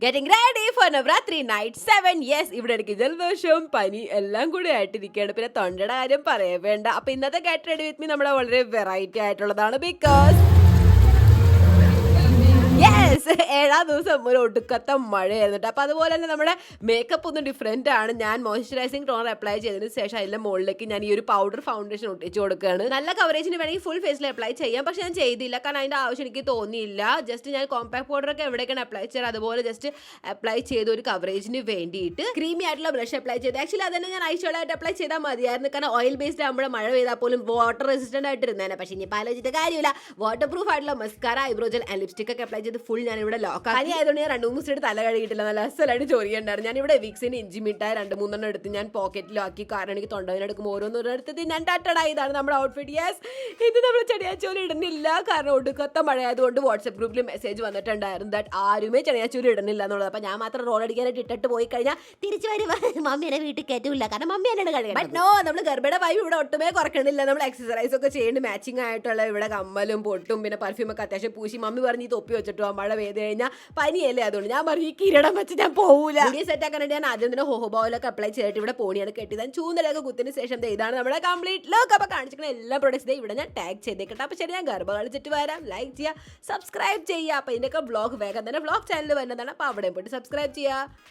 Getting ready for Navratri night 7. Yes, ഇവിടെ എനിക്ക് ജലദോഷവും പനി എല്ലാം കൂടി ആയിട്ടിരിക്കുകയാണ്. പിന്നെ തൊണ്ടയുടെ കാര്യം പറയേ വേണ്ട. അപ്പൊ ഇന്നത്തെ ഗെറ്റ് റെഡി വിത്ത് മീ നമ്മുടെ വളരെ വെറൈറ്റി ആയിട്ടുള്ളതാണ്. ബിക്കോസ് യെസ് 7ാം ദിവസം ഒരു ഒടുക്കത്തെ മഴയായിരുന്നു. അപ്പൊ അതുപോലെ തന്നെ നമ്മുടെ മേക്കപ്പ് ഒന്ന് ഡിഫറെന്റ് ആണ്. ഞാൻ മോയ്സ്ചറൈസിംഗ് ടോണർ അപ്ലൈ ചെയ്തതിന് ശേഷം അതിന്റെ മുകളിലേക്ക് ഞാൻ ഈ ഒരു പൗഡർ ഫൗണ്ടേഷൻ ഒട്ടിച്ചു കൊടുക്കുകയാണ്. നല്ല കവറേജിന് വേണമെങ്കിൽ ഫുൾ ഫേസിൽ അപ്ലൈ ചെയ്യാം, പക്ഷെ ഞാൻ ചെയ്തില്ല, കാരണം അതിന്റെ ആവശ്യം എനിക്ക് തോന്നിയില്ല. ജസ്റ്റ് ഞാൻ കോമ്പാക്ട് പൗഡർ ഒക്കെ എവിടേക്കാണ് അപ്ലൈ ചെയ്യാറ് അതുപോലെ ജസ്റ്റ് അപ്ലൈ ചെയ്ത ഒരു കവറേജിന് വേണ്ടിയിട്ട് ക്രീമി ആയിട്ടുള്ള ബ്രഷ് അപ്ലൈ ചെയ്ത് ആക്ച്വലി അതന്നെ ഞാൻ ഐഷോഡ് ആയിട്ട് അപ്ലൈ ചെയ്താൽ മതിയായിരുന്നു, കാരണം ഓയിൽ ബേസ്ഡ് ആകുമ്പോൾ മഴ പെയ്താൽ പോലും വാട്ടർ റെസിസ്റ്റന്റ് ആയിട്ട് ഇരുന്നേനെ. പക്ഷേ ഇനി ആലോചിച്ചിട്ട് കാര്യമില്ല, വാട്ടർ പ്രൂഫ് ആയിട്ടുള്ള mascara, eyebrow gel and lipstick ഒക്കെ അപ്ലൈ ചെയ്ത് ഫുൾ ഞാൻ ഇവിടെ ലോക്ക് പനി ആയതുകൊണ്ട് ഞാൻ 2-3 ദിവസമായിട്ട് തല കഴുകിയിട്ടില്ല, നല്ല അസലായിട്ട് ചൊറിയുണ്ടായിരുന്നു. ഞാൻ ഇവിടെ വിക്സിന് ഇഞ്ചി മിഠായി 2-3 എടുത്ത് ഞാൻ പോക്കറ്റിലാക്കി, കാരണം എനിക്ക് തൊണ്ടവിനെടുക്കുമ്പോൾ ഓരോന്നെടുത്തത് ഞാൻ ടാറ്റടാ. ഇതാണ് നമ്മുടെ ഔട്ട്ഫിറ്റ്. യെസ്, ഇത് നമ്മൾ ചണിയാച്ചോലി ഇടുന്നില്ല, കാരണം ഒടുക്കത്തെ മഴയായതുകൊണ്ട് വാട്സ്ആപ്പ് ഗ്രൂപ്പിൽ മെസ്സേജ് വന്നിട്ടുണ്ടായിരുന്നു ദാറ്റ് ആരുമേ ചണിയാച്ചോലി ഇടുന്നില്ല എന്നുള്ളത്. അപ്പം ഞാൻ മാത്രം റോൾ അടിക്കാനായിട്ട് ഇട്ടിട്ട് പോയി കഴിഞ്ഞാൽ തിരിച്ചു വരുമ്പോൾ മമ്മിയുടെ വീട്ടിൽ കയറ്റില്ല, കാരണം മമ്മി എന്നാണ് കഴിയുന്നത്. ബട്ട് നോ, നമ്മൾ ഗർഭയുടെ വൈബ് ഇവിടെ ഒട്ടുമേ കുറക്കണില്ല. നമ്മൾ എക്സസൈസ് ഒക്കെ ചെയ്യുന്നുണ്ട്, മാച്ചിങ് ആയിട്ടുള്ള ഇവിടെ കമ്മലും പൊട്ടും പിന്നെ പെർഫ്യൂമൊക്കെ അത്യാവശ്യം പൂശി. മമ്മി പറഞ്ഞ് ഈ തൊപ്പി വെച്ചിട്ട് മഴ പെയ്ത് കഴിഞ്ഞാൽ പനിയല്ലേ, അതുകൊണ്ട് ഞാൻ പറഞ്ഞു ഈ കിരീടം വെച്ച് ഞാൻ പോകൂല. വീഡിയോ സെറ്റ് ആക്കാനായിട്ട് ഞാൻ ആദ്യം തന്നെ ഹോഹോബോയിലൊക്കെ അപ്ലൈ ചെയ്തിട്ട് ഇവിടെ പോണിയാണ് കെട്ടി ഞാൻ ചൂന്നലൊക്കെ കുത്തിന് ശേഷം ഇതാണ് നമ്മുടെ കംപ്ലീറ്റ് ലുക്ക്. അപ്പോൾ കാണിച്ചിരിക്കുന്ന എല്ലാ പ്രൊഡക്ട്സ് ഇവിടെ ഞാൻ ടാഗ് ചെയ്തേക്കട്ടെ. അപ്പോൾ ശരി, ഞാൻ ഗർഭ കളിച്ചിട്ട് വരാം. ലൈക്ക് ചെയ്യുക, സബ്സ്ക്രൈബ് ചെയ്യുക. അപ്പോൾ ഇതിൻ്റെയൊക്കെ വ്ളോഗ് വേഗം തന്നെ വ്ളോഗ് ചാനൽ വരുന്നതാണ്, അപ്പോൾ അവിടെ പോയിട്ട് സബ്സ്ക്രൈബ് ചെയ്യുക.